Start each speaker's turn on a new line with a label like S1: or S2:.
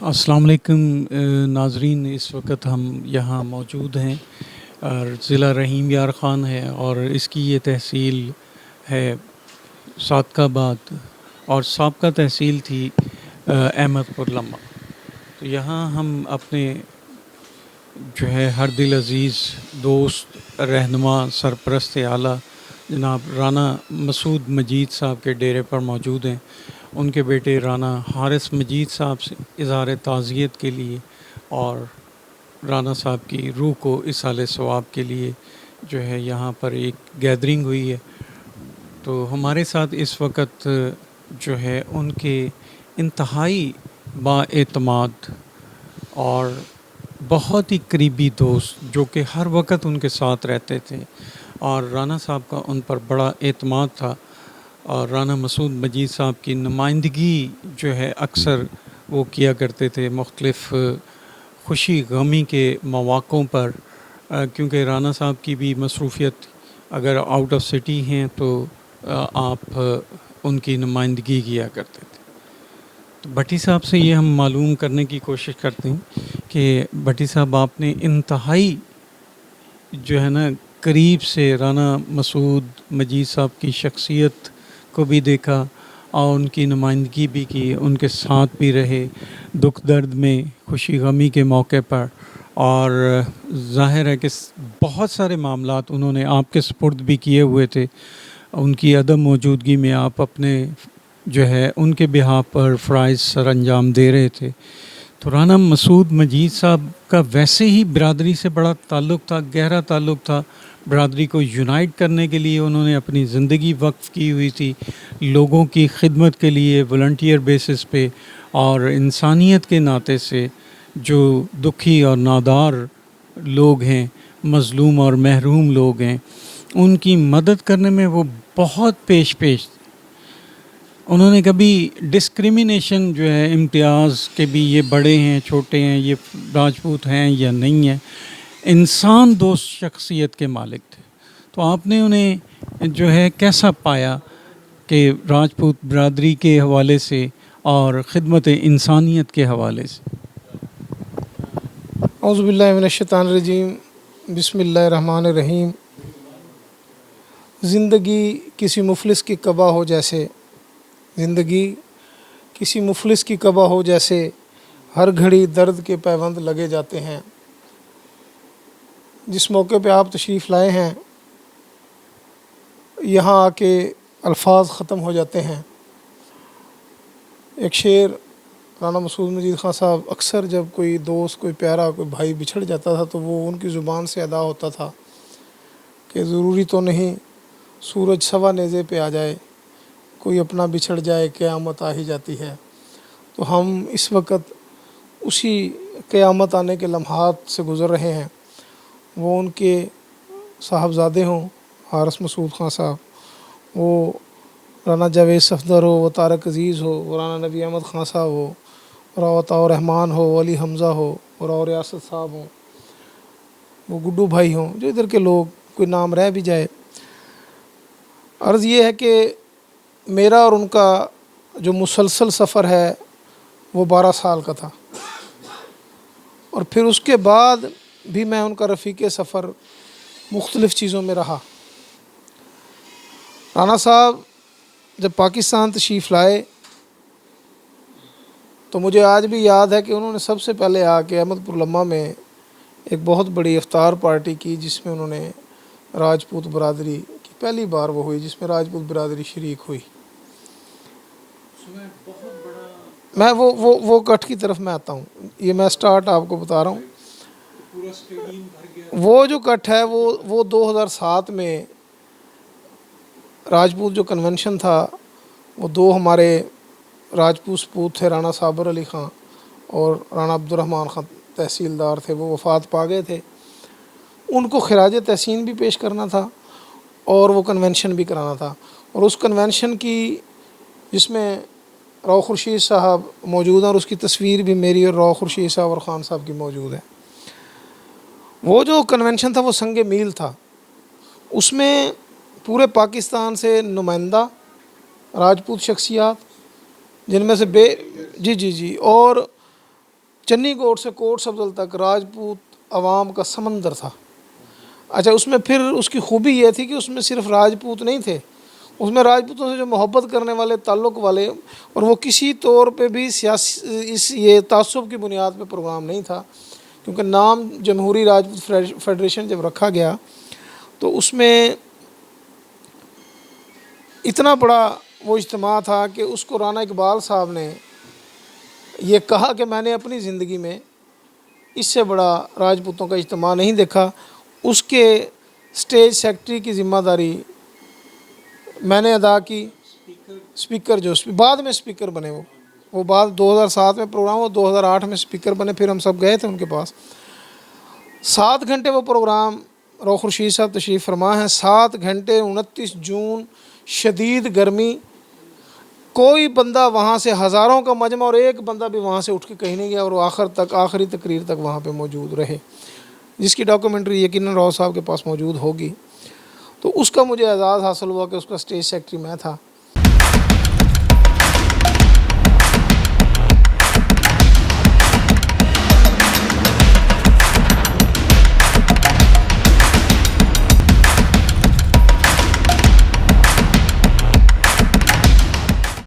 S1: السلام علیکم ناظرین، اس وقت ہم یہاں موجود ہیں اور ضلع رحیم یار خان ہے اور اس کی یہ تحصیل ہے صادق آباد اور سابقہ تحصیل تھی احمد پور لمبا۔ تو یہاں ہم اپنے جو ہے ہر دل عزیز دوست رہنما سرپرست اعلیٰ جناب رانا مسعود مجید صاحب کے ڈیرے پر موجود ہیں۔ ان کے بیٹے رانا حارث مجید صاحب سے اظہار تعزیت کے لیے اور رانا صاحب کی روح کو اصالِ ثواب کے لیے جو ہے یہاں پر ایک گیدرنگ ہوئی ہے۔ تو ہمارے ساتھ اس وقت جو ہے ان کے انتہائی با اعتماد اور بہت ہی قریبی دوست جو کہ ہر وقت ان کے ساتھ رہتے تھے اور رانا صاحب کا ان پر بڑا اعتماد تھا، اور رانا مسعود مجید صاحب کی نمائندگی جو ہے اکثر وہ کیا کرتے تھے مختلف خوشی غمی کے مواقعوں پر، کیونکہ رانا صاحب کی بھی مصروفیت اگر آؤٹ آف سٹی ہیں تو آپ ان کی نمائندگی کیا کرتے تھے۔ تو بھٹی صاحب سے یہ ہم معلوم کرنے کی کوشش کرتے ہیں کہ بھٹی صاحب آپ نے انتہائی جو ہے نا قریب سے رانا مسعود مجید صاحب کی شخصیت کو بھی دیکھا اور ان کی نمائندگی بھی کی، ان کے ساتھ بھی رہے دکھ درد میں، خوشی غمی کے موقع پر، اور ظاہر ہے کہ بہت سارے معاملات انہوں نے آپ کے سپرد بھی کیے ہوئے تھے۔ ان کی عدم موجودگی میں آپ اپنے جو ہے ان کے بہاف پر فرائض سر انجام دے رہے تھے۔ تو رانا مسعود مجید صاحب کا ویسے ہی برادری سے بڑا تعلق تھا، گہرا تعلق تھا۔ برادری کو یونائٹ کرنے کے لیے انہوں نے اپنی زندگی وقف کی ہوئی تھی، لوگوں کی خدمت کے لیے والنٹیئر بیسس پہ، اور انسانیت کے ناطے سے جو دکھی اور نادار لوگ ہیں، مظلوم اور محروم لوگ ہیں، ان کی مدد کرنے میں وہ بہت پیش انہوں نے کبھی ڈسکریمنیشن جو ہے امتیاز کہ بھی یہ بڑے ہیں چھوٹے ہیں، یہ راجپوت ہیں یا نہیں ہیں، انسان دوست شخصیت کے مالک تھے۔ تو آپ نے انہیں جو ہے کیسا پایا کہ راجپوت برادری کے حوالے سے اور خدمت انسانیت کے حوالے سے؟
S2: اعوذ باللہ من الشیطان الرجیم، بسم اللہ الرحمن الرحیم۔ زندگی کسی مفلس کی قبا ہو جیسے، زندگی کسی مفلس کی قبا ہو جیسے، ہر گھڑی درد کے پیوند لگے جاتے ہیں۔ جس موقع پہ آپ تشریف لائے ہیں یہاں آ کے الفاظ ختم ہو جاتے ہیں۔ ایک شعر رانا مسعود مجید خان صاحب اکثر جب کوئی دوست، کوئی پیارا، کوئی بھائی بچھڑ جاتا تھا تو وہ ان کی زبان سے ادا ہوتا تھا کہ ضروری تو نہیں سورج سوا نیزے پہ آ جائے، کوئی اپنا بچھڑ جائے قیامت آ ہی جاتی ہے۔ تو ہم اس وقت اسی قیامت آنے کے لمحات سے گزر رہے ہیں۔ وہ ان کے صاحبزادے ہوں حارث مسعود خان صاحب، وہ رانا جاوید صفدر ہو، وہ طارق عزیز ہو، وہ رانا نبی احمد خان صاحب ہو، اور عطاء الرحمن ہو، علی حمزہ ہو، اور ریاست صاحب ہوں، وہ گڈو بھائی ہوں، جو ادھر کے لوگ، کوئی نام رہ بھی جائے۔ عرض یہ ہے کہ میرا اور ان کا جو مسلسل سفر ہے وہ 12 سال کا تھا، اور پھر اس کے بعد بھی میں ان کا رفیق سفر مختلف چیزوں میں رہا۔ رانا صاحب جب پاکستان تشریف لائے تو مجھے آج بھی یاد ہے کہ انہوں نے سب سے پہلے آ کے احمد پور لمبا میں ایک بہت بڑی افطار پارٹی کی، جس میں انہوں نے راجپوت برادری کی پہلی بار وہ ہوئی جس میں راجپوت برادری شریک ہوئی۔ میں وہ کٹ کی طرف میں آتا ہوں، یہ میں سٹارٹ آپ کو بتا رہا ہوں۔ وہ جو کٹ ہے وہ 2007 میں راجپوت جو کنونشن تھا، وہ دو ہمارے راجپوت سپوت تھے، رانا صابر علی خان اور رانا عبدالرحمن خان تحصیلدار تھے، وہ وفات پا گئے تھے۔ ان کو خراج تحسین بھی پیش کرنا تھا اور وہ کنونشن بھی کرانا تھا، اور اس کنونشن کی جس میں رو خورشید صاحب موجود ہیں، اور اس کی تصویر بھی میری اور رو خورشید صاحب اور خان صاحب کی موجود ہے۔ وہ جو کنونشن تھا وہ سنگ میل تھا، اس میں پورے پاکستان سے نمائندہ راجپوت شخصیات، جن میں سے جی اور چنی کوٹ سے کوٹ سبزل تک راجپوت عوام کا سمندر تھا۔ اچھا اس میں پھر اس کی خوبی یہ تھی کہ اس میں صرف راجپوت نہیں تھے، اس میں راجپوتوں سے جو محبت کرنے والے، تعلق والے، اور وہ کسی طور پہ بھی سیاسی یہ تعصب کی بنیاد پہ پروگرام نہیں تھا، کیونکہ نام جمہوری راجپوت فیڈریشن جب رکھا گیا تو اس میں اتنا بڑا وہ اجتماع تھا کہ اس کو رانا اقبال صاحب نے یہ کہا کہ میں نے اپنی زندگی میں اس سے بڑا راجپوتوں کا اجتماع نہیں دیکھا۔ اس کے اسٹیج سیکرٹری کی ذمہ داری میں نے ادا کی، اسپیکر جو بعد میں اسپیکر بنے، وہ بعد 2007 میں پروگرام، وہ 2008 میں اسپیکر بنے، پھر ہم سب گئے تھے ان کے پاس۔ 7 گھنٹے وہ پروگرام، روح رشید صاحب تشریف فرما ہیں، 7 گھنٹے، 29 جون، شدید گرمی، کوئی بندہ وہاں سے، ہزاروں کا مجمع، اور ایک بندہ بھی وہاں سے اٹھ کے کہیں نہیں گیا، اور وہ آخر تک، آخری تقریر تک وہاں پہ موجود رہے، جس کی ڈاکومنٹری یقیناً راؤ صاحب کے پاس موجود ہوگی۔ تو اس کا مجھے اعزاز حاصل ہوا کہ اس کا اسٹیج سیکرٹری میں تھا۔